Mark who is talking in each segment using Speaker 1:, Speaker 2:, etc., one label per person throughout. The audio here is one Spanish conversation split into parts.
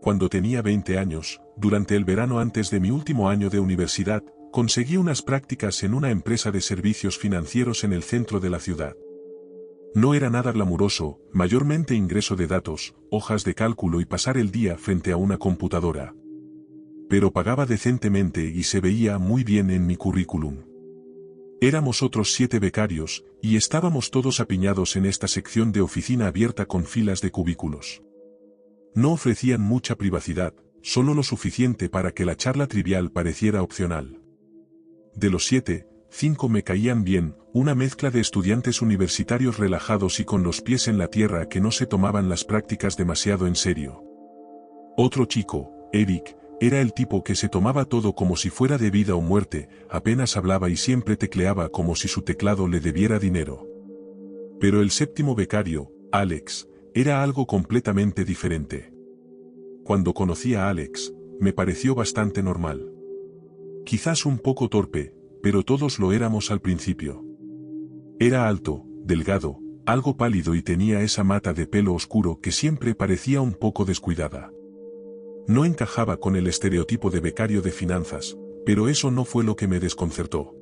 Speaker 1: Cuando tenía 20 años, durante el verano antes de mi último año de universidad, conseguí unas prácticas en una empresa de servicios financieros en el centro de la ciudad. No era nada glamuroso, mayormente ingreso de datos, hojas de cálculo y pasar el día frente a una computadora. Pero pagaba decentemente y se veía muy bien en mi currículum. Éramos otros 7 becarios, y estábamos todos apiñados en esta sección de oficina abierta con filas de cubículos. No ofrecían mucha privacidad, solo lo suficiente para que la charla trivial pareciera opcional. De los 7, 5 me caían bien, una mezcla de estudiantes universitarios relajados y con los pies en la tierra que no se tomaban las prácticas demasiado en serio. Otro chico, Eric, era el tipo que se tomaba todo como si fuera de vida o muerte, apenas hablaba y siempre tecleaba como si su teclado le debiera dinero. Pero el 7º becario, Alex, era algo completamente diferente. Cuando conocí a Alex, me pareció bastante normal. Quizás un poco torpe, pero todos lo éramos al principio. Era alto, delgado, algo pálido y tenía esa mata de pelo oscuro que siempre parecía un poco descuidada. No encajaba con el estereotipo de becario de finanzas, pero eso no fue lo que me desconcertó.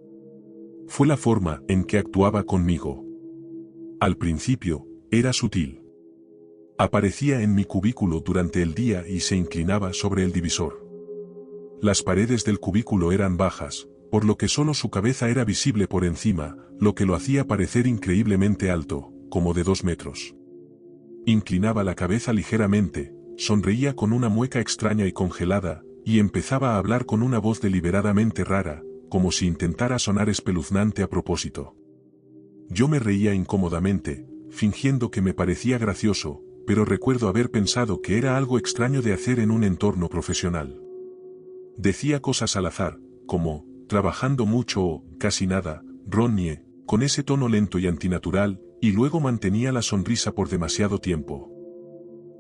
Speaker 1: Fue la forma en que actuaba conmigo. Al principio, era sutil. Aparecía en mi cubículo durante el día y se inclinaba sobre el divisor. Las paredes del cubículo eran bajas, por lo que solo su cabeza era visible por encima, lo que lo hacía parecer increíblemente alto, como de 2 metros. Inclinaba la cabeza ligeramente, sonreía con una mueca extraña y congelada, y empezaba a hablar con una voz deliberadamente rara, como si intentara sonar espeluznante a propósito. Yo me reía incómodamente, fingiendo que me parecía gracioso, pero recuerdo haber pensado que era algo extraño de hacer en un entorno profesional. Decía cosas al azar, como, trabajando mucho o, casi nada, Ronnie, con ese tono lento y antinatural, y luego mantenía la sonrisa por demasiado tiempo.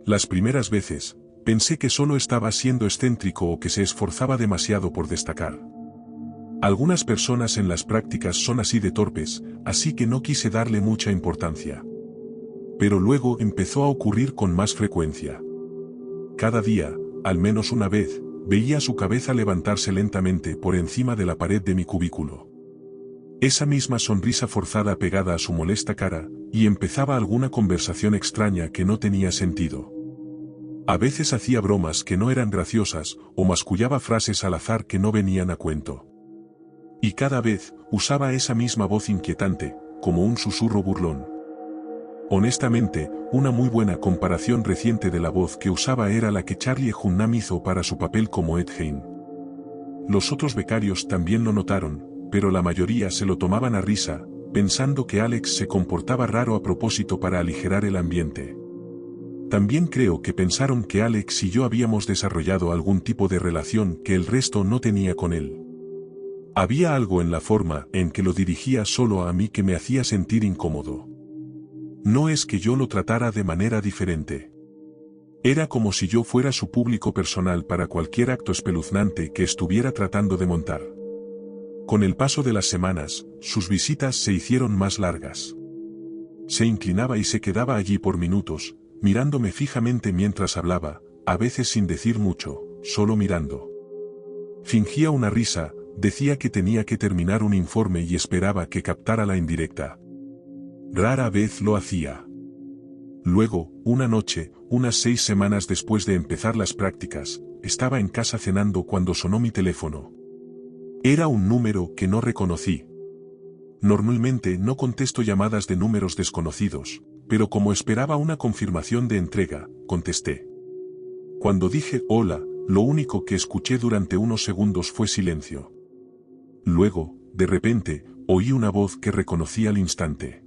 Speaker 1: Las primeras veces, pensé que solo estaba siendo excéntrico o que se esforzaba demasiado por destacar. Algunas personas en las prácticas son así de torpes, así que no quise darle mucha importancia. Pero luego empezó a ocurrir con más frecuencia. Cada día, al menos una vez, veía su cabeza levantarse lentamente por encima de la pared de mi cubículo. Esa misma sonrisa forzada pegada a su molesta cara, y empezaba alguna conversación extraña que no tenía sentido. A veces hacía bromas que no eran graciosas, o mascullaba frases al azar que no venían a cuento. Y cada vez, usaba esa misma voz inquietante, como un susurro burlón. Honestamente, una muy buena comparación reciente de la voz que usaba era la que Charlie Hunnam hizo para su papel como Ed Gein. Los otros becarios también lo notaron, pero la mayoría se lo tomaban a risa, pensando que Alex se comportaba raro a propósito para aligerar el ambiente. También creo que pensaron que Alex y yo habíamos desarrollado algún tipo de relación que el resto no tenía con él. Había algo en la forma en que lo dirigía solo a mí que me hacía sentir incómodo. No es que yo lo tratara de manera diferente. Era como si yo fuera su público personal para cualquier acto espeluznante que estuviera tratando de montar. Con el paso de las semanas, sus visitas se hicieron más largas. Se inclinaba y se quedaba allí por minutos, mirándome fijamente mientras hablaba, a veces sin decir mucho, solo mirando. Fingía una risa, decía que tenía que terminar un informe y esperaba que captara la indirecta. Rara vez lo hacía. Luego, una noche, unas 6 semanas después de empezar las prácticas, estaba en casa cenando cuando sonó mi teléfono. Era un número que no reconocí. Normalmente no contesto llamadas de números desconocidos, pero como esperaba una confirmación de entrega, contesté. Cuando dije hola, lo único que escuché durante unos segundos fue silencio. Luego, de repente, oí una voz que reconocí al instante.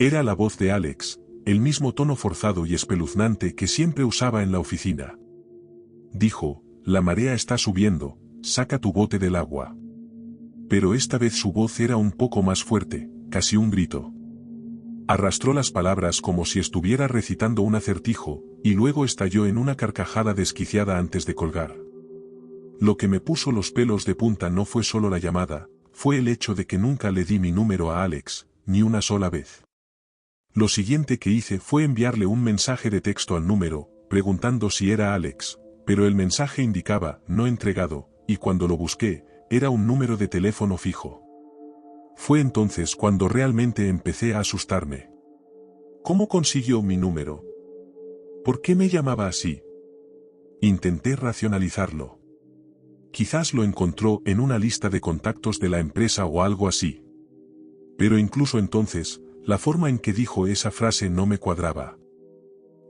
Speaker 1: Era la voz de Alex, el mismo tono forzado y espeluznante que siempre usaba en la oficina. Dijo, la marea está subiendo, saca tu bote del agua. Pero esta vez su voz era un poco más fuerte, casi un grito. Arrastró las palabras como si estuviera recitando un acertijo, y luego estalló en una carcajada desquiciada antes de colgar. Lo que me puso los pelos de punta no fue solo la llamada, fue el hecho de que nunca le di mi número a Alex, ni una sola vez. Lo siguiente que hice fue enviarle un mensaje de texto al número, preguntando si era Alex, pero el mensaje indicaba no entregado, y cuando lo busqué, era un número de teléfono fijo. Fue entonces cuando realmente empecé a asustarme. ¿Cómo consiguió mi número? ¿Por qué me llamaba así? Intenté racionalizarlo. Quizás lo encontró en una lista de contactos de la empresa o algo así. Pero incluso entonces, la forma en que dijo esa frase no me cuadraba.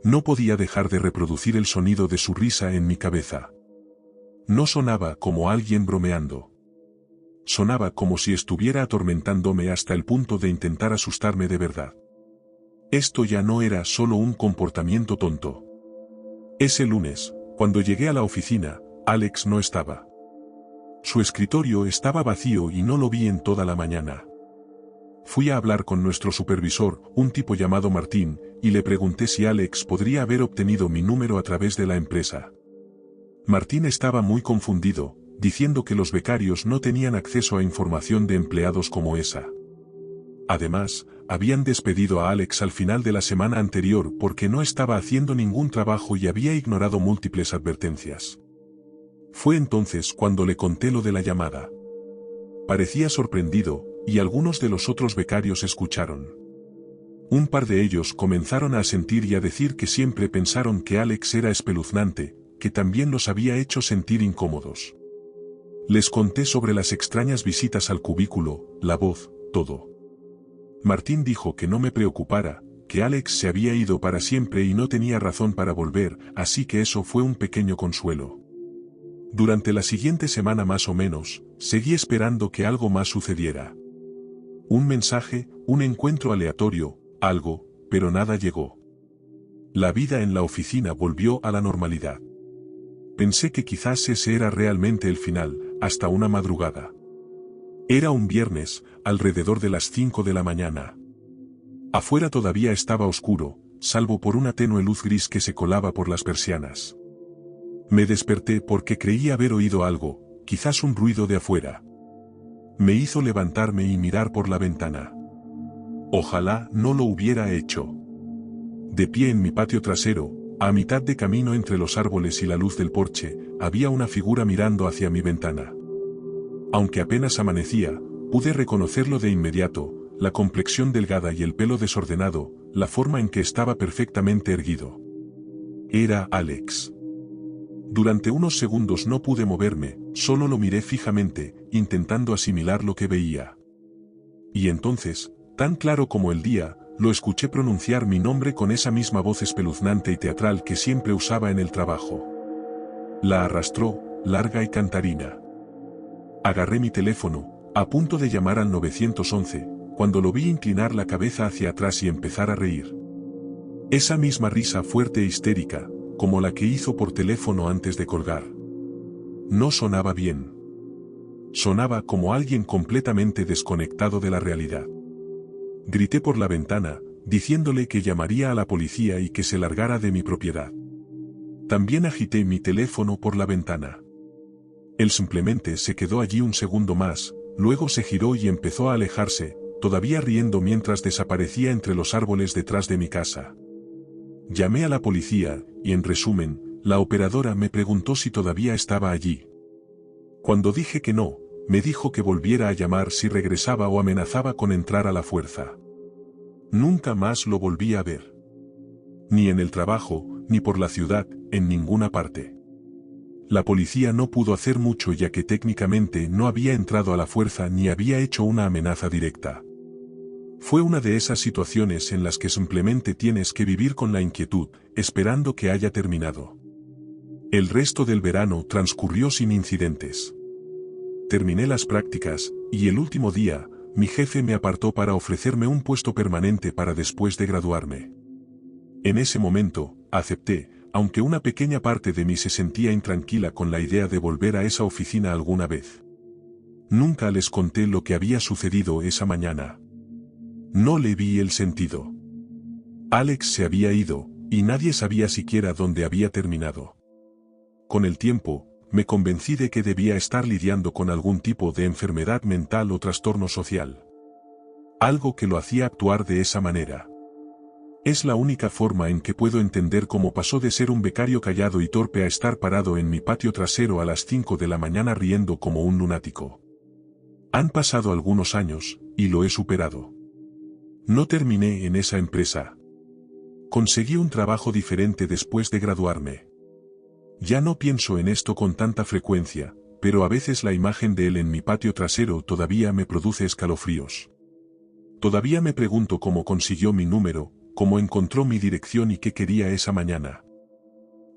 Speaker 1: No podía dejar de reproducir el sonido de su risa en mi cabeza. No sonaba como alguien bromeando. Sonaba como si estuviera atormentándome hasta el punto de intentar asustarme de verdad. Esto ya no era solo un comportamiento tonto. Ese lunes, cuando llegué a la oficina, Alex no estaba. Su escritorio estaba vacío y no lo vi en toda la mañana. Fui a hablar con nuestro supervisor, un tipo llamado Martín, y le pregunté si Alex podría haber obtenido mi número a través de la empresa. Martín estaba muy confundido, diciendo que los becarios no tenían acceso a información de empleados como esa. Además, habían despedido a Alex al final de la semana anterior porque no estaba haciendo ningún trabajo y había ignorado múltiples advertencias. Fue entonces cuando le conté lo de la llamada. Parecía sorprendido, y algunos de los otros becarios escucharon. Un par de ellos comenzaron a asentir y a decir que siempre pensaron que Alex era espeluznante, que también los había hecho sentir incómodos. Les conté sobre las extrañas visitas al cubículo, la voz, todo. Martín dijo que no me preocupara, que Alex se había ido para siempre y no tenía razón para volver, así que eso fue un pequeño consuelo. Durante la siguiente semana más o menos, seguí esperando que algo más sucediera. Un mensaje, un encuentro aleatorio, algo, pero nada llegó. La vida en la oficina volvió a la normalidad. Pensé que quizás ese era realmente el final, hasta una madrugada. Era un viernes, alrededor de las 5 de la mañana. Afuera todavía estaba oscuro, salvo por una tenue luz gris que se colaba por las persianas. Me desperté porque creí haber oído algo, quizás un ruido de afuera. Me hizo levantarme y mirar por la ventana. Ojalá no lo hubiera hecho. De pie en mi patio trasero, a mitad de camino entre los árboles y la luz del porche, había una figura mirando hacia mi ventana. Aunque apenas amanecía, pude reconocerlo de inmediato, la complexión delgada y el pelo desordenado, la forma en que estaba perfectamente erguido. Era Alex. Durante unos segundos no pude moverme, solo lo miré fijamente, intentando asimilar lo que veía. Y entonces, tan claro como el día, lo escuché pronunciar mi nombre con esa misma voz espeluznante y teatral que siempre usaba en el trabajo. La arrastró, larga y cantarina. Agarré mi teléfono, a punto de llamar al 911, cuando lo vi inclinar la cabeza hacia atrás y empezar a reír. Esa misma risa fuerte e histérica, como la que hizo por teléfono antes de colgar. No sonaba bien. Sonaba como alguien completamente desconectado de la realidad. Grité por la ventana, diciéndole que llamaría a la policía y que se largara de mi propiedad. También agité mi teléfono por la ventana. Él simplemente se quedó allí un segundo más, luego se giró y empezó a alejarse, todavía riendo mientras desaparecía entre los árboles detrás de mi casa. Llamé a la policía, y en resumen, la operadora me preguntó si todavía estaba allí. Cuando dije que no, me dijo que volviera a llamar si regresaba o amenazaba con entrar a la fuerza. Nunca más lo volví a ver. Ni en el trabajo, ni por la ciudad, en ninguna parte. La policía no pudo hacer mucho ya que técnicamente no había entrado a la fuerza ni había hecho una amenaza directa. Fue una de esas situaciones en las que simplemente tienes que vivir con la inquietud, esperando que haya terminado. El resto del verano transcurrió sin incidentes. Terminé las prácticas, y el último día, mi jefe me apartó para ofrecerme un puesto permanente para después de graduarme. En ese momento, acepté, aunque una pequeña parte de mí se sentía intranquila con la idea de volver a esa oficina alguna vez. Nunca les conté lo que había sucedido esa mañana. No le vi el sentido. Alex se había ido, y nadie sabía siquiera dónde había terminado. Con el tiempo, me convencí de que debía estar lidiando con algún tipo de enfermedad mental o trastorno social. Algo que lo hacía actuar de esa manera. Es la única forma en que puedo entender cómo pasó de ser un becario callado y torpe a estar parado en mi patio trasero a las 5 de la mañana riendo como un lunático. Han pasado algunos años, y lo he superado. No terminé en esa empresa. Conseguí un trabajo diferente después de graduarme. Ya no pienso en esto con tanta frecuencia, pero a veces la imagen de él en mi patio trasero todavía me produce escalofríos. Todavía me pregunto cómo consiguió mi número, cómo encontró mi dirección y qué quería esa mañana.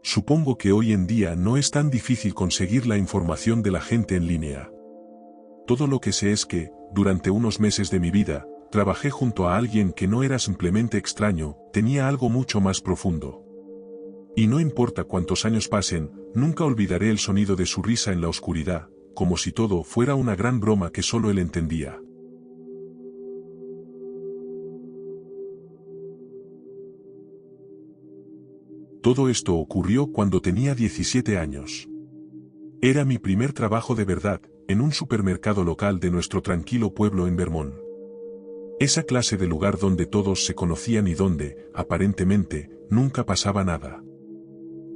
Speaker 1: Supongo que hoy en día no es tan difícil conseguir la información de la gente en línea. Todo lo que sé es que, durante unos meses de mi vida, trabajé junto a alguien que no era simplemente extraño, tenía algo mucho más profundo. Y no importa cuántos años pasen, nunca olvidaré el sonido de su risa en la oscuridad, como si todo fuera una gran broma que solo él entendía. Todo esto ocurrió cuando tenía 17 años. Era mi primer trabajo de verdad, en un supermercado local de nuestro tranquilo pueblo en Vermont. Esa clase de lugar donde todos se conocían y donde, aparentemente, nunca pasaba nada.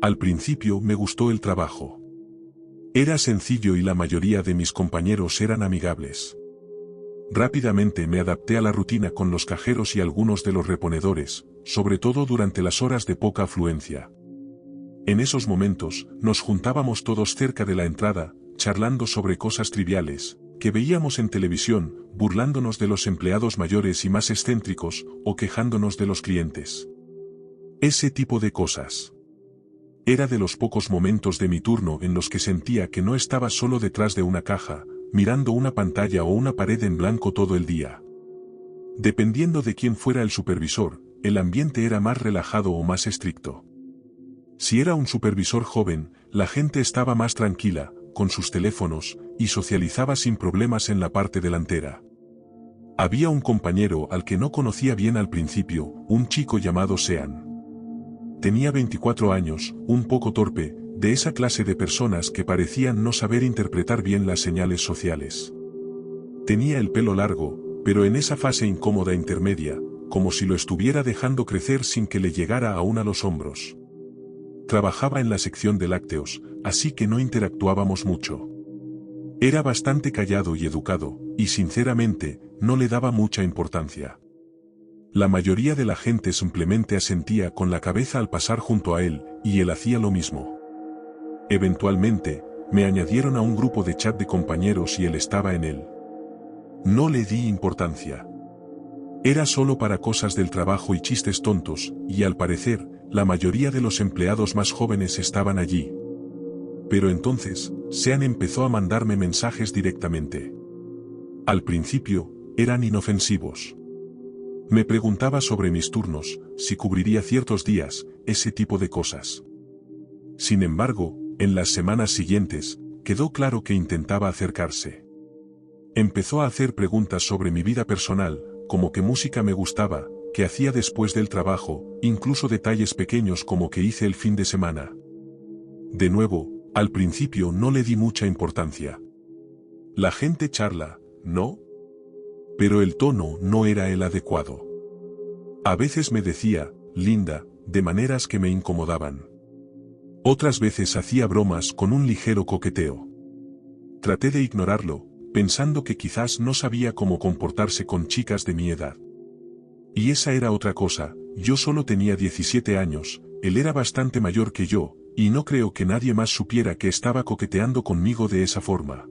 Speaker 1: Al principio me gustó el trabajo. Era sencillo y la mayoría de mis compañeros eran amigables. Rápidamente me adapté a la rutina con los cajeros y algunos de los reponedores, sobre todo durante las horas de poca afluencia. En esos momentos, nos juntábamos todos cerca de la entrada, charlando sobre cosas triviales, que veíamos en televisión, burlándonos de los empleados mayores y más excéntricos, o quejándonos de los clientes. Ese tipo de cosas. Era de los pocos momentos de mi turno en los que sentía que no estaba solo detrás de una caja, mirando una pantalla o una pared en blanco todo el día. Dependiendo de quién fuera el supervisor, el ambiente era más relajado o más estricto. Si era un supervisor joven, la gente estaba más tranquila, con sus teléfonos, y socializaba sin problemas en la parte delantera. Había un compañero al que no conocía bien al principio, un chico llamado Sean. Tenía 24 años, un poco torpe, de esa clase de personas que parecían no saber interpretar bien las señales sociales. Tenía el pelo largo, pero en esa fase incómoda intermedia, como si lo estuviera dejando crecer sin que le llegara aún a los hombros. Trabajaba en la sección de lácteos, así que no interactuábamos mucho. Era bastante callado y educado, y sinceramente, no le daba mucha importancia. La mayoría de la gente simplemente asentía con la cabeza al pasar junto a él, y él hacía lo mismo. Eventualmente, me añadieron a un grupo de chat de compañeros y él estaba en él. No le di importancia. Era solo para cosas del trabajo y chistes tontos, y al parecer, la mayoría de los empleados más jóvenes estaban allí. Pero entonces, Sean empezó a mandarme mensajes directamente. Al principio, eran inofensivos. Me preguntaba sobre mis turnos, si cubriría ciertos días, ese tipo de cosas. Sin embargo, en las semanas siguientes, quedó claro que intentaba acercarse. Empezó a hacer preguntas sobre mi vida personal, como qué música me gustaba, qué hacía después del trabajo, incluso detalles pequeños como qué hice el fin de semana. De nuevo, al principio no le di mucha importancia. La gente charla, ¿no? Pero el tono no era el adecuado. A veces me decía, linda, de maneras que me incomodaban. Otras veces hacía bromas con un ligero coqueteo. Traté de ignorarlo, pensando que quizás no sabía cómo comportarse con chicas de mi edad. Y esa era otra cosa, yo solo tenía 17 años, él era bastante mayor que yo, y no creo que nadie más supiera que estaba coqueteando conmigo de esa forma.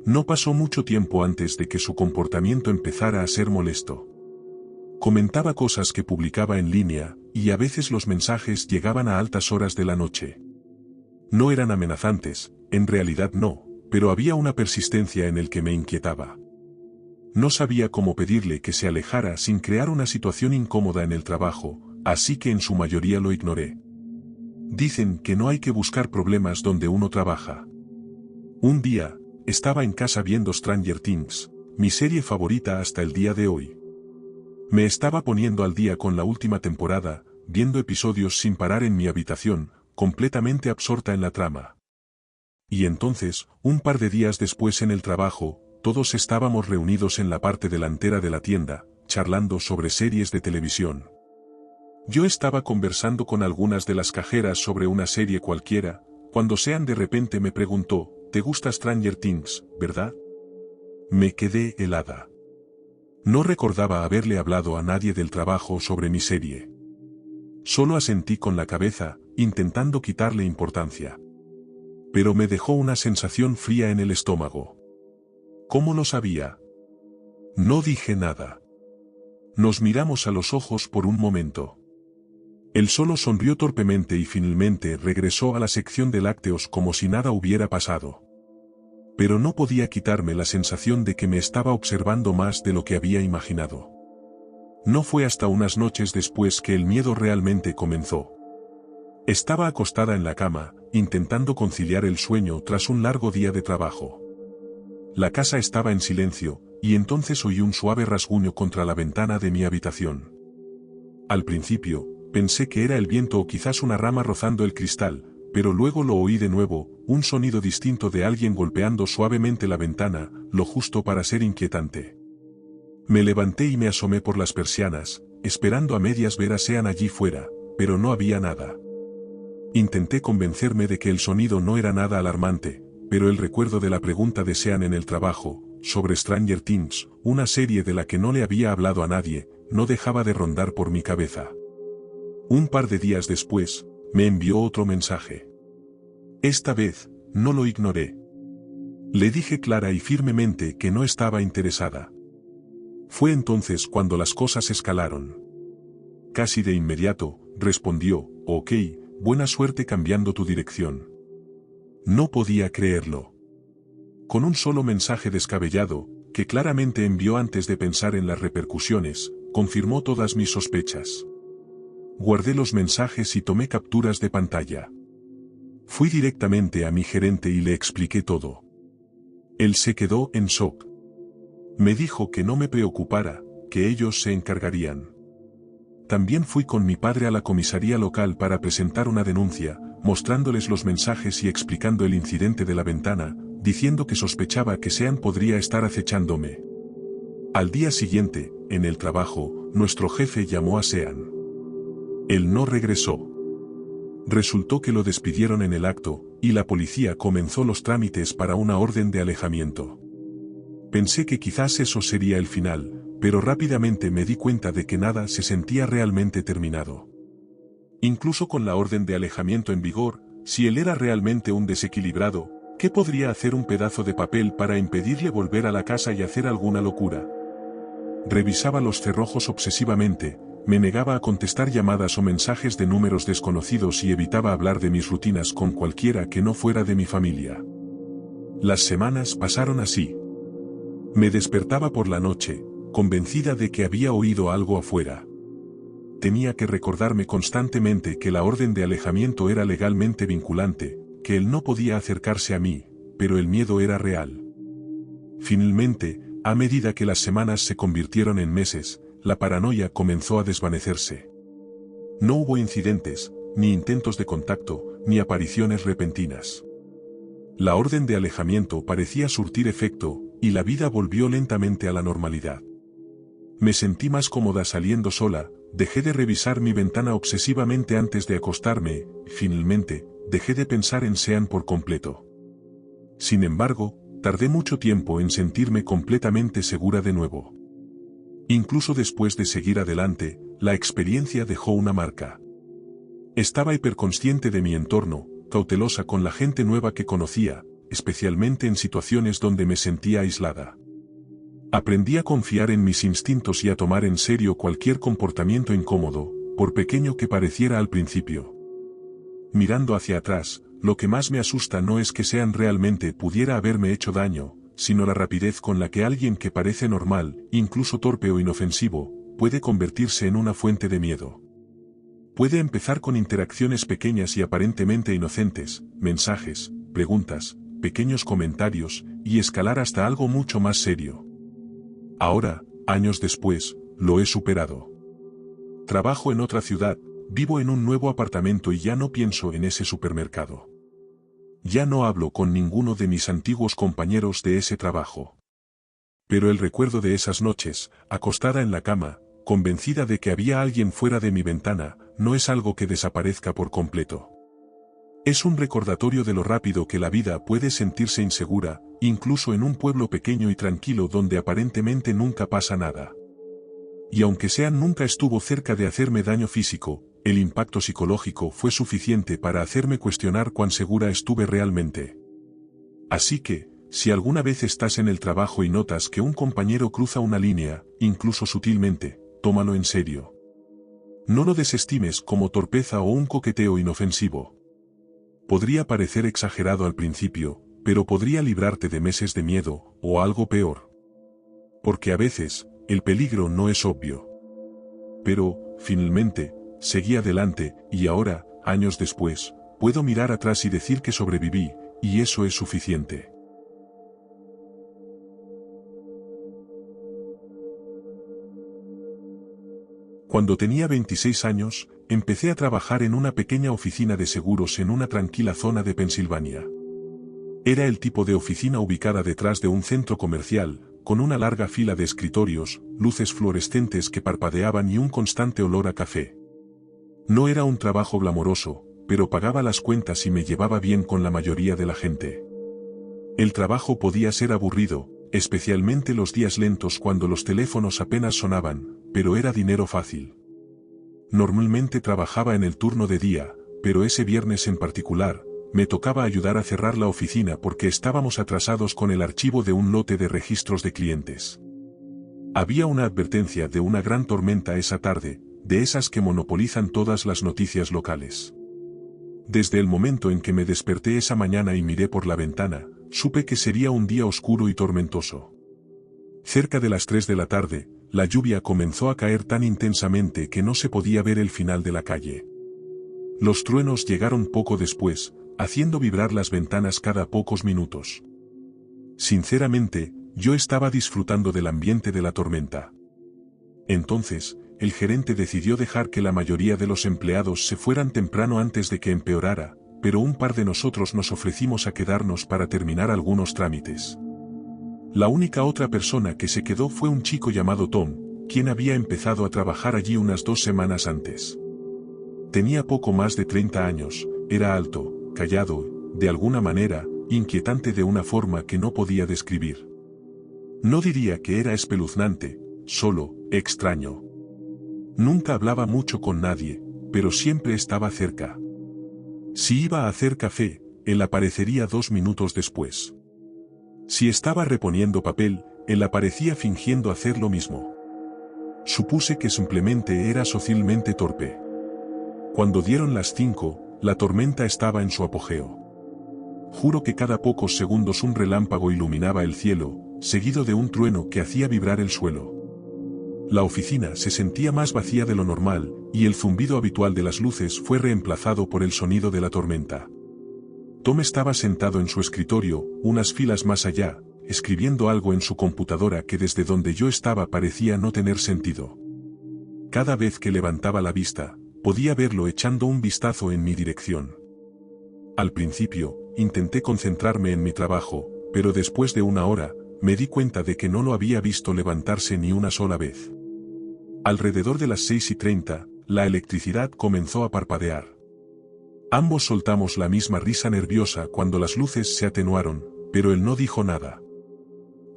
Speaker 1: No pasó mucho tiempo antes de que su comportamiento empezara a ser molesto. Comentaba cosas que publicaba en línea, y a veces los mensajes llegaban a altas horas de la noche. No eran amenazantes, en realidad no, pero había una persistencia en el que me inquietaba. No sabía cómo pedirle que se alejara sin crear una situación incómoda en el trabajo, así que en su mayoría lo ignoré. Dicen que no hay que buscar problemas donde uno trabaja. Un día, estaba en casa viendo Stranger Things, mi serie favorita hasta el día de hoy. Me estaba poniendo al día con la última temporada, viendo episodios sin parar en mi habitación, completamente absorta en la trama. Y entonces, un par de días después en el trabajo, todos estábamos reunidos en la parte delantera de la tienda, charlando sobre series de televisión. Yo estaba conversando con algunas de las cajeras sobre una serie cualquiera, cuando Sean de repente me preguntó, ¿te gusta Stranger Things, verdad? Me quedé helada. No recordaba haberle hablado a nadie del trabajo sobre mi serie. Solo asentí con la cabeza, intentando quitarle importancia. Pero me dejó una sensación fría en el estómago. ¿Cómo lo sabía? No dije nada. Nos miramos a los ojos por un momento. Él solo sonrió torpemente y finalmente regresó a la sección de lácteos como si nada hubiera pasado. Pero no podía quitarme la sensación de que me estaba observando más de lo que había imaginado. No fue hasta unas noches después que el miedo realmente comenzó. Estaba acostada en la cama, intentando conciliar el sueño tras un largo día de trabajo. La casa estaba en silencio, y entonces oí un suave rasguño contra la ventana de mi habitación. Al principio, pensé que era el viento o quizás una rama rozando el cristal, pero luego lo oí de nuevo, un sonido distinto de alguien golpeando suavemente la ventana, lo justo para ser inquietante. Me levanté y me asomé por las persianas, esperando a medias ver a Sean allí fuera, pero no había nada. Intenté convencerme de que el sonido no era nada alarmante, pero el recuerdo de la pregunta de Sean en el trabajo, sobre Stranger Things, una serie de la que no le había hablado a nadie, no dejaba de rondar por mi cabeza. Un par de días después, me envió otro mensaje. Esta vez, no lo ignoré. Le dije clara y firmemente que no estaba interesada. Fue entonces cuando las cosas escalaron. Casi de inmediato, respondió, ok, buena suerte cambiando tu dirección. No podía creerlo. Con un solo mensaje descabellado, que claramente envió antes de pensar en las repercusiones, confirmó todas mis sospechas. Guardé los mensajes y tomé capturas de pantalla. Fui directamente a mi gerente y le expliqué todo. Él se quedó en shock. Me dijo que no me preocupara, que ellos se encargarían. También fui con mi padre a la comisaría local para presentar una denuncia, mostrándoles los mensajes y explicando el incidente de la ventana, diciendo que sospechaba que Sean podría estar acechándome. Al día siguiente, en el trabajo, nuestro jefe llamó a Sean. Él no regresó. Resultó que lo despidieron en el acto, y la policía comenzó los trámites para una orden de alejamiento. Pensé que quizás eso sería el final, pero rápidamente me di cuenta de que nada se sentía realmente terminado. Incluso con la orden de alejamiento en vigor, si él era realmente un desequilibrado, ¿qué podría hacer un pedazo de papel para impedirle volver a la casa y hacer alguna locura? Revisaba los cerrojos obsesivamente, me negaba a contestar llamadas o mensajes de números desconocidos y evitaba hablar de mis rutinas con cualquiera que no fuera de mi familia. Las semanas pasaron así. Me despertaba por la noche, convencida de que había oído algo afuera. Tenía que recordarme constantemente que la orden de alejamiento era legalmente vinculante, que él no podía acercarse a mí, pero el miedo era real. Finalmente, a medida que las semanas se convirtieron en meses, la paranoia comenzó a desvanecerse. No hubo incidentes, ni intentos de contacto, ni apariciones repentinas. La orden de alejamiento parecía surtir efecto, y la vida volvió lentamente a la normalidad. Me sentí más cómoda saliendo sola, dejé de revisar mi ventana obsesivamente antes de acostarme, y finalmente, dejé de pensar en Sean por completo. Sin embargo, tardé mucho tiempo en sentirme completamente segura de nuevo. Incluso después de seguir adelante, la experiencia dejó una marca. Estaba hiperconsciente de mi entorno, cautelosa con la gente nueva que conocía, especialmente en situaciones donde me sentía aislada. Aprendí a confiar en mis instintos y a tomar en serio cualquier comportamiento incómodo, por pequeño que pareciera al principio. Mirando hacia atrás, lo que más me asusta no es que Sean realmente pudiera haberme hecho daño, sino la rapidez con la que alguien que parece normal, incluso torpe o inofensivo, puede convertirse en una fuente de miedo. Puede empezar con interacciones pequeñas y aparentemente inocentes, mensajes, preguntas, pequeños comentarios, y escalar hasta algo mucho más serio. Ahora, años después, lo he superado. Trabajo en otra ciudad, vivo en un nuevo apartamento y ya no pienso en ese supermercado. Ya no hablo con ninguno de mis antiguos compañeros de ese trabajo. Pero el recuerdo de esas noches, acostada en la cama, convencida de que había alguien fuera de mi ventana, no es algo que desaparezca por completo. Es un recordatorio de lo rápido que la vida puede sentirse insegura, incluso en un pueblo pequeño y tranquilo donde aparentemente nunca pasa nada. Y aunque Sean nunca estuvo cerca de hacerme daño físico, el impacto psicológico fue suficiente para hacerme cuestionar cuán segura estuve realmente. Así que, si alguna vez estás en el trabajo y notas que un compañero cruza una línea, incluso sutilmente, tómalo en serio. No lo desestimes como torpeza o un coqueteo inofensivo. Podría parecer exagerado al principio, pero podría librarte de meses de miedo, o algo peor. Porque a veces, el peligro no es obvio. Pero, finalmente, seguí adelante, y ahora, años después, puedo mirar atrás y decir que sobreviví, y eso es suficiente. Cuando tenía 26 años, empecé a trabajar en una pequeña oficina de seguros en una tranquila zona de Pensilvania. Era el tipo de oficina ubicada detrás de un centro comercial, con una larga fila de escritorios, luces fluorescentes que parpadeaban y un constante olor a café. No era un trabajo glamoroso, pero pagaba las cuentas y me llevaba bien con la mayoría de la gente. El trabajo podía ser aburrido, especialmente los días lentos cuando los teléfonos apenas sonaban, pero era dinero fácil. Normalmente trabajaba en el turno de día, pero ese viernes en particular, me tocaba ayudar a cerrar la oficina porque estábamos atrasados con el archivo de un lote de registros de clientes. Había una advertencia de una gran tormenta esa tarde, de esas que monopolizan todas las noticias locales. Desde el momento en que me desperté esa mañana y miré por la ventana, supe que sería un día oscuro y tormentoso. Cerca de las 3 de la tarde, la lluvia comenzó a caer tan intensamente que no se podía ver el final de la calle. Los truenos llegaron poco después, haciendo vibrar las ventanas cada pocos minutos. Sinceramente, yo estaba disfrutando del ambiente de la tormenta. Entonces, el gerente decidió dejar que la mayoría de los empleados se fueran temprano antes de que empeorara, pero un par de nosotros nos ofrecimos a quedarnos para terminar algunos trámites. La única otra persona que se quedó fue un chico llamado Tom, quien había empezado a trabajar allí unas 2 semanas antes. Tenía poco más de 30 años, era alto, callado, de alguna manera, inquietante de una forma que no podía describir. No diría que era espeluznante, solo, extraño. Nunca hablaba mucho con nadie, pero siempre estaba cerca. Si iba a hacer café, él aparecería 2 minutos después. Si estaba reponiendo papel, él aparecía fingiendo hacer lo mismo. Supuse que simplemente era socialmente torpe. Cuando dieron las 5, la tormenta estaba en su apogeo. Juro que cada pocos segundos un relámpago iluminaba el cielo, seguido de un trueno que hacía vibrar el suelo. La oficina se sentía más vacía de lo normal, y el zumbido habitual de las luces fue reemplazado por el sonido de la tormenta. Tom estaba sentado en su escritorio, unas filas más allá, escribiendo algo en su computadora que desde donde yo estaba parecía no tener sentido. Cada vez que levantaba la vista, podía verlo echando un vistazo en mi dirección. Al principio, intenté concentrarme en mi trabajo, pero después de 1 hora, me di cuenta de que no lo había visto levantarse ni una sola vez. Alrededor de las 6:30, la electricidad comenzó a parpadear. Ambos soltamos la misma risa nerviosa cuando las luces se atenuaron, pero él no dijo nada.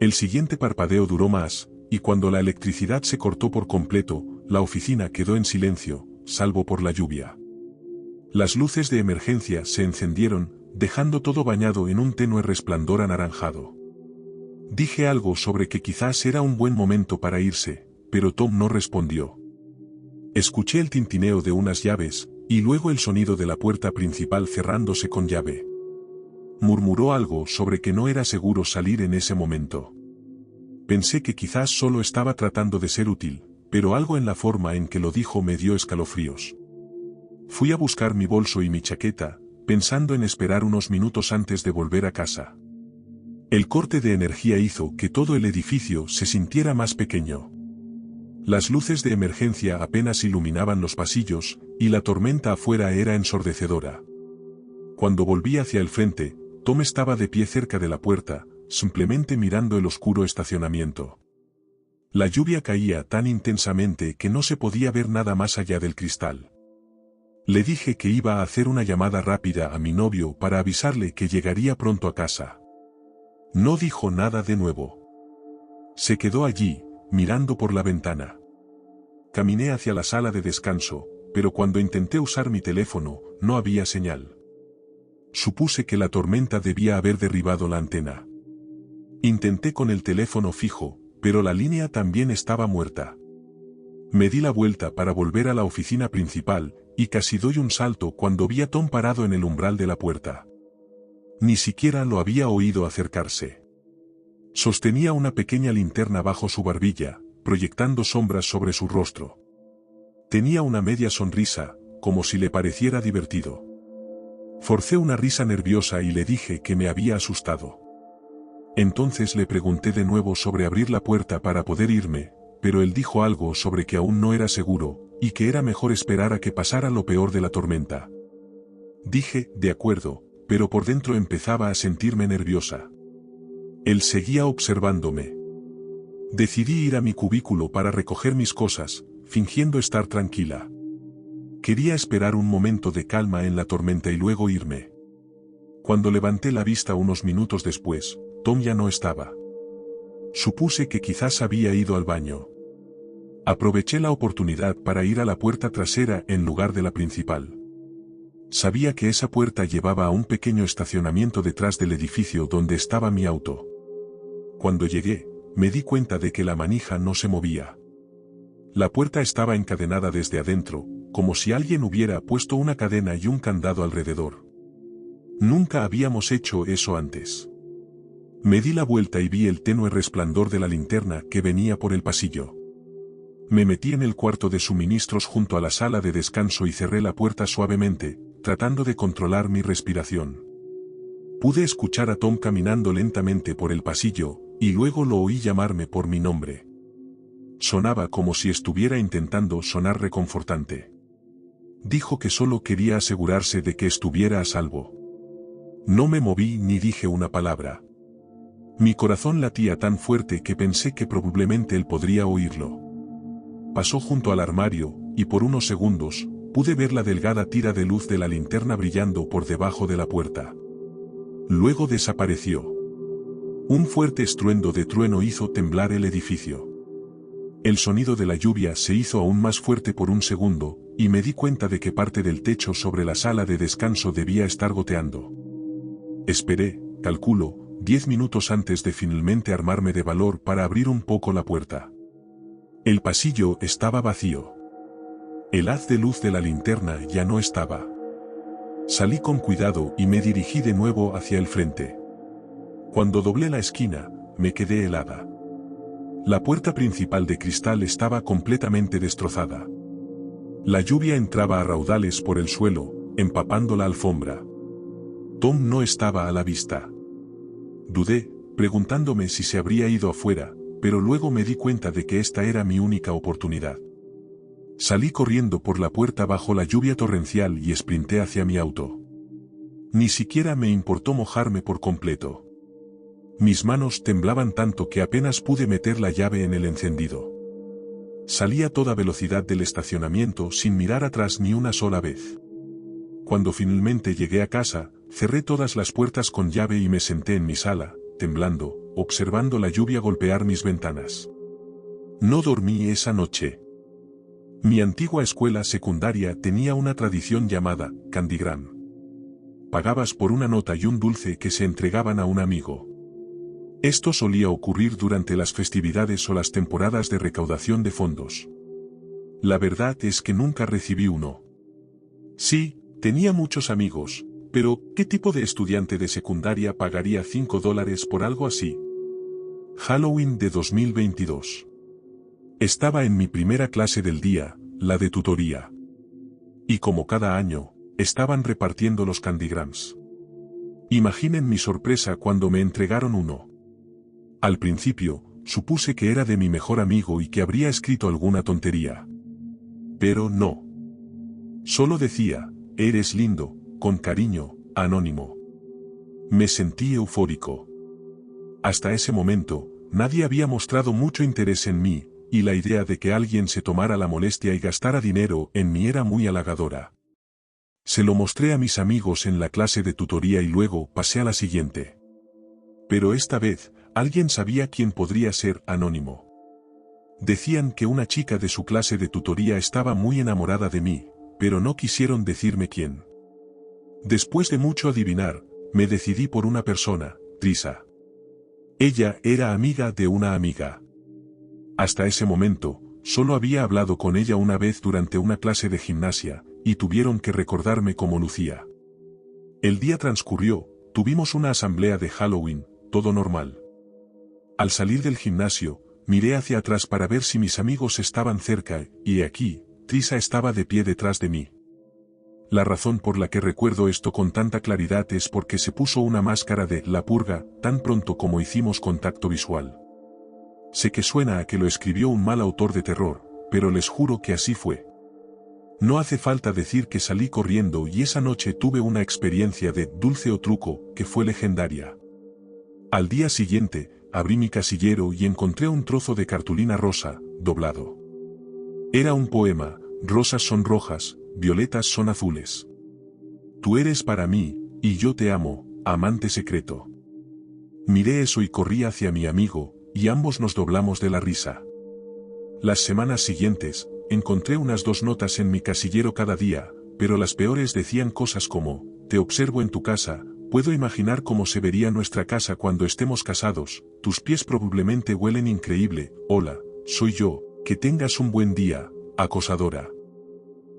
Speaker 1: El siguiente parpadeo duró más, y cuando la electricidad se cortó por completo, la oficina quedó en silencio, salvo por la lluvia. Las luces de emergencia se encendieron, dejando todo bañado en un tenue resplandor anaranjado. Dije algo sobre que quizás era un buen momento para irse, pero Tom no respondió. Escuché el tintineo de unas llaves, y luego el sonido de la puerta principal cerrándose con llave. Murmuró algo sobre que no era seguro salir en ese momento. Pensé que quizás solo estaba tratando de ser útil, pero algo en la forma en que lo dijo me dio escalofríos. Fui a buscar mi bolso y mi chaqueta, pensando en esperar unos minutos antes de volver a casa. El corte de energía hizo que todo el edificio se sintiera más pequeño. Las luces de emergencia apenas iluminaban los pasillos, y la tormenta afuera era ensordecedora. Cuando volví hacia el frente, Tom estaba de pie cerca de la puerta, simplemente mirando el oscuro estacionamiento. La lluvia caía tan intensamente que no se podía ver nada más allá del cristal. Le dije que iba a hacer una llamada rápida a mi novio para avisarle que llegaría pronto a casa. No dijo nada de nuevo. Se quedó allí, mirando por la ventana. Caminé hacia la sala de descanso, pero cuando intenté usar mi teléfono, no había señal. Supuse que la tormenta debía haber derribado la antena. Intenté con el teléfono fijo, pero la línea también estaba muerta. Me di la vuelta para volver a la oficina principal, y casi doy un salto cuando vi a Tom parado en el umbral de la puerta. Ni siquiera lo había oído acercarse. Sostenía una pequeña linterna bajo su barbilla, proyectando sombras sobre su rostro. Tenía una media sonrisa, como si le pareciera divertido. Forcé una risa nerviosa y le dije que me había asustado. Entonces le pregunté de nuevo sobre abrir la puerta para poder irme, pero él dijo algo sobre que aún no era seguro, y que era mejor esperar a que pasara lo peor de la tormenta. Dije, de acuerdo, pero por dentro empezaba a sentirme nerviosa. Él seguía observándome. Decidí ir a mi cubículo para recoger mis cosas, fingiendo estar tranquila. Quería esperar un momento de calma en la tormenta y luego irme. Cuando levanté la vista unos minutos después, Tom ya no estaba. Supuse que quizás había ido al baño. Aproveché la oportunidad para ir a la puerta trasera en lugar de la principal. Sabía que esa puerta llevaba a un pequeño estacionamiento detrás del edificio donde estaba mi auto. Cuando llegué, me di cuenta de que la manija no se movía. La puerta estaba encadenada desde adentro, como si alguien hubiera puesto una cadena y un candado alrededor. Nunca habíamos hecho eso antes. Me di la vuelta y vi el tenue resplandor de la linterna que venía por el pasillo. Me metí en el cuarto de suministros junto a la sala de descanso y cerré la puerta suavemente, tratando de controlar mi respiración. Pude escuchar a Tom caminando lentamente por el pasillo, y luego lo oí llamarme por mi nombre. Sonaba como si estuviera intentando sonar reconfortante. Dijo que solo quería asegurarse de que estuviera a salvo. No me moví ni dije una palabra. Mi corazón latía tan fuerte que pensé que probablemente él podría oírlo. Pasó junto al armario, y por unos segundos, pude ver la delgada tira de luz de la linterna brillando por debajo de la puerta. Luego desapareció. Un fuerte estruendo de trueno hizo temblar el edificio. El sonido de la lluvia se hizo aún más fuerte por un segundo, y me di cuenta de que parte del techo sobre la sala de descanso debía estar goteando. Esperé, calculo, 10 minutos antes de finalmente armarme de valor para abrir un poco la puerta. El pasillo estaba vacío. El haz de luz de la linterna ya no estaba. Salí con cuidado y me dirigí de nuevo hacia el frente. Cuando doblé la esquina, me quedé helada. La puerta principal de cristal estaba completamente destrozada. La lluvia entraba a raudales por el suelo, empapando la alfombra. Tom no estaba a la vista. Dudé, preguntándome si se habría ido afuera, pero luego me di cuenta de que esta era mi única oportunidad. Salí corriendo por la puerta bajo la lluvia torrencial y sprinté hacia mi auto. Ni siquiera me importó mojarme por completo. Mis manos temblaban tanto que apenas pude meter la llave en el encendido. Salí a toda velocidad del estacionamiento sin mirar atrás ni una sola vez. Cuando finalmente llegué a casa, cerré todas las puertas con llave y me senté en mi sala, temblando, observando la lluvia golpear mis ventanas. No dormí esa noche. Mi antigua escuela secundaria tenía una tradición llamada Candygram. Pagabas por una nota y un dulce que se entregaban a un amigo. Esto solía ocurrir durante las festividades o las temporadas de recaudación de fondos. La verdad es que nunca recibí uno. Sí, tenía muchos amigos, pero ¿qué tipo de estudiante de secundaria pagaría $5 por algo así? Halloween de 2022. Estaba en mi primera clase del día, la de tutoría. Y como cada año, estaban repartiendo los candygrams. Imaginen mi sorpresa cuando me entregaron uno. Al principio, supuse que era de mi mejor amigo y que habría escrito alguna tontería. Pero no. Solo decía, eres lindo, con cariño, Anónimo. Me sentí eufórico. Hasta ese momento, nadie había mostrado mucho interés en mí, y la idea de que alguien se tomara la molestia y gastara dinero en mí era muy halagadora. Se lo mostré a mis amigos en la clase de tutoría y luego pasé a la siguiente. Pero esta vez, alguien sabía quién podría ser anónimo. Decían que una chica de su clase de tutoría estaba muy enamorada de mí, pero no quisieron decirme quién. Después de mucho adivinar, me decidí por una persona, Trisa. Ella era amiga de una amiga. Hasta ese momento, solo había hablado con ella una vez durante una clase de gimnasia, y tuvieron que recordarme cómo lucía. El día transcurrió, tuvimos una asamblea de Halloween, todo normal. Al salir del gimnasio, miré hacia atrás para ver si mis amigos estaban cerca, y aquí, Trisa estaba de pie detrás de mí. La razón por la que recuerdo esto con tanta claridad es porque se puso una máscara de La Purga tan pronto como hicimos contacto visual. Sé que suena a que lo escribió un mal autor de terror, pero les juro que así fue. No hace falta decir que salí corriendo y esa noche tuve una experiencia de dulce o truco que fue legendaria. Al día siguiente, abrí mi casillero y encontré un trozo de cartulina rosa, doblado. Era un poema: rosas son rojas, violetas son azules. Tú eres para mí, y yo te amo, amante secreto. Miré eso y corrí hacia mi amigo, y ambos nos doblamos de la risa. Las semanas siguientes, encontré unas 2 notas en mi casillero cada día, pero las peores decían cosas como: te observo en tu casa, puedo imaginar cómo se vería nuestra casa cuando estemos casados, tus pies probablemente huelen increíble, hola, soy yo, que tengas un buen día, acosadora.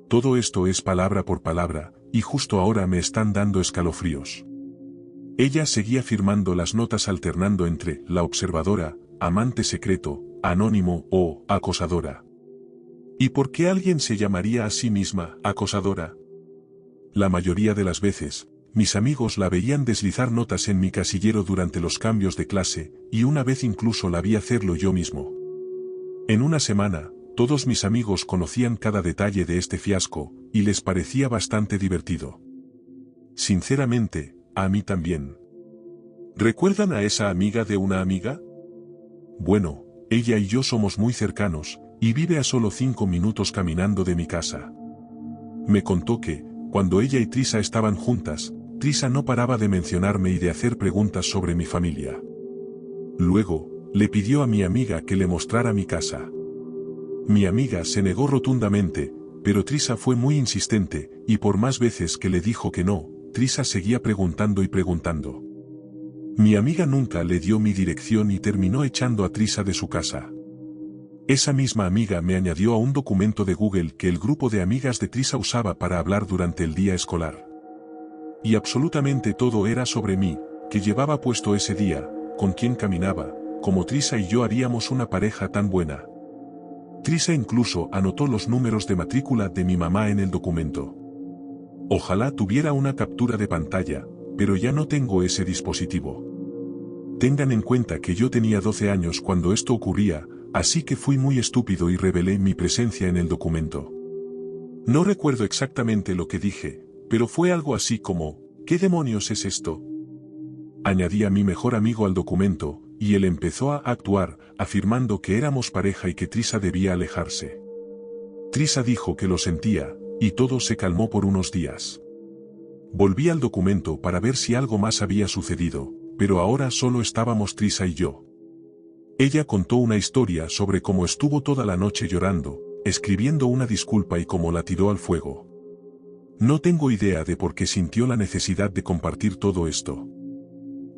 Speaker 1: Todo esto es palabra por palabra, y justo ahora me están dando escalofríos. Ella seguía firmando las notas alternando entre la observadora, amante secreto, anónimo o acosadora. ¿Y por qué alguien se llamaría a sí misma acosadora? La mayoría de las veces, mis amigos la veían deslizar notas en mi casillero durante los cambios de clase, y una vez incluso la vi hacerlo yo mismo. En una semana, todos mis amigos conocían cada detalle de este fiasco, y les parecía bastante divertido. Sinceramente, a mí también. ¿Recuerdan a esa amiga de una amiga? Bueno, ella y yo somos muy cercanos, y vive a solo 5 minutos caminando de mi casa. Me contó que, cuando ella y Trisa estaban juntas, Trisa no paraba de mencionarme y de hacer preguntas sobre mi familia. Luego, le pidió a mi amiga que le mostrara mi casa. Mi amiga se negó rotundamente, pero Trisa fue muy insistente, y por más veces que le dijo que no, Trisa seguía preguntando y preguntando. Mi amiga nunca le dio mi dirección y terminó echando a Trisa de su casa. Esa misma amiga me añadió a un documento de Google que el grupo de amigas de Trisa usaba para hablar durante el día escolar. Y absolutamente todo era sobre mí, qué llevaba puesto ese día, con quién caminaba, cómo Trisa y yo haríamos una pareja tan buena. Trisa incluso anotó los números de matrícula de mi mamá en el documento. Ojalá tuviera una captura de pantalla, pero ya no tengo ese dispositivo. Tengan en cuenta que yo tenía 12 años cuando esto ocurría, así que fui muy estúpido y revelé mi presencia en el documento. No recuerdo exactamente lo que dije, pero fue algo así como: ¿qué demonios es esto? Añadí a mi mejor amigo al documento, y él empezó a actuar, afirmando que éramos pareja y que Trisa debía alejarse. Trisa dijo que lo sentía, y todo se calmó por unos días. Volví al documento para ver si algo más había sucedido, pero ahora solo estábamos Trisa y yo. Ella contó una historia sobre cómo estuvo toda la noche llorando, escribiendo una disculpa y cómo la tiró al fuego. No tengo idea de por qué sintió la necesidad de compartir todo esto.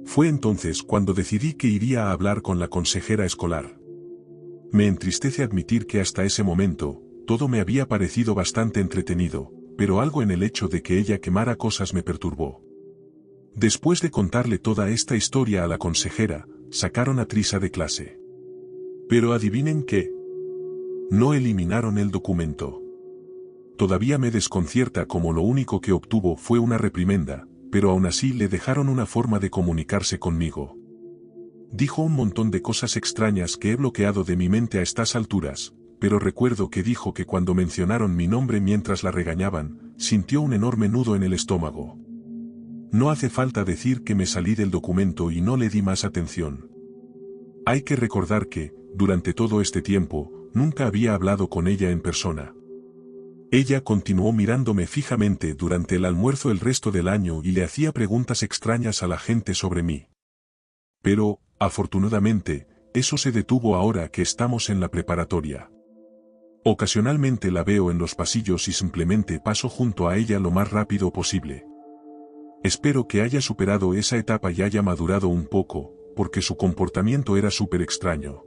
Speaker 1: Fue entonces cuando decidí que iría a hablar con la consejera escolar. Me entristece admitir que hasta ese momento, todo me había parecido bastante entretenido, pero algo en el hecho de que ella quemara cosas me perturbó. Después de contarle toda esta historia a la consejera, sacaron a Trisa de clase. Pero adivinen qué. No eliminaron el documento. Todavía me desconcierta como lo único que obtuvo fue una reprimenda, pero aún así le dejaron una forma de comunicarse conmigo. Dijo un montón de cosas extrañas que he bloqueado de mi mente a estas alturas, pero recuerdo que dijo que cuando mencionaron mi nombre mientras la regañaban, sintió un enorme nudo en el estómago. No hace falta decir que me salí del documento y no le di más atención. Hay que recordar que, durante todo este tiempo, nunca había hablado con ella en persona. Ella continuó mirándome fijamente durante el almuerzo el resto del año y le hacía preguntas extrañas a la gente sobre mí. Pero, afortunadamente, eso se detuvo ahora que estamos en la preparatoria. Ocasionalmente la veo en los pasillos y simplemente paso junto a ella lo más rápido posible. Espero que haya superado esa etapa y haya madurado un poco, porque su comportamiento era súper extraño.